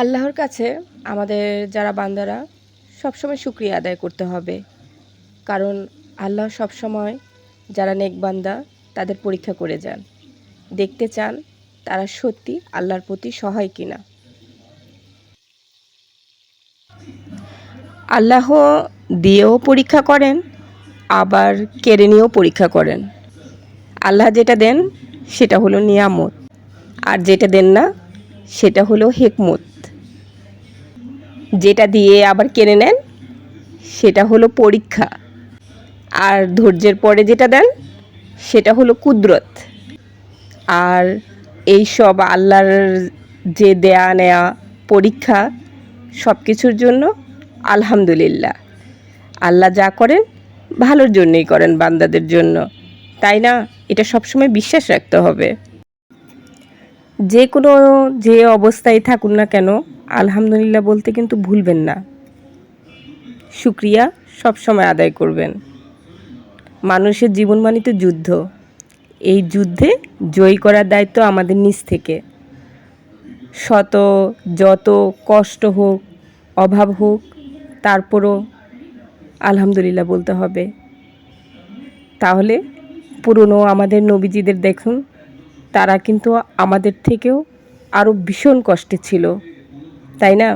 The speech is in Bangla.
আল্লাহর কাছে আমাদের যারা বান্দারা সবসময় শুকরিয়া আদায় করতে হবে। কারণ আল্লাহ সবসময় যারা নেক বান্দা তাদের পরীক্ষা করে যান। দেখতে চান তারা সত্যি আল্লাহর প্রতি সহায় কিনা। আল্লাহ দিয়েও পরীক্ষা করেন, আবার কেড়ে নিয়েও পরীক্ষা করেন। আল্লাহ যেটা দেন সেটা হলো নিয়ামত, আর যেটা দেন না সেটা হলো হিকমত। যেটা দিয়ে আবার কেড়ে নেন সেটা হলো পরীক্ষা, আর ধৈর্যের পরে যেটা দেন সেটা হলো কুদরত। আর এই সব আল্লাহর যে দেয়া নেয়া পরীক্ষা, সব কিছুর জন্য আলহামদুলিল্লাহ। আল্লাহ যা করেন ভালোর জন্যই করেন বান্দাদের জন্য, তাই না? এটা সবসময় বিশ্বাস রাখতে হবে। যে অবস্থায় থাকুন না কেন আলহামদুলিল্লাহ বলতে কিন্তু ভুলবেন না। শুকরিয়া সবসময় আদায় করবেন। মানুষের জীবন মানে তো যুদ্ধ। এই যুদ্ধে জয়ী করার দায়িত্ব আমাদের নিজ থেকে। যত কষ্ট হোক, অভাব হোক, তারপরও আলহামদুলিল্লাহ বলতে হবে। তাহলে পুরনো আমাদের নবীজিদের দেখুন, তারা কিন্তু আমাদের থেকেও আরও ভীষণ কষ্টে ছিল, তাই না?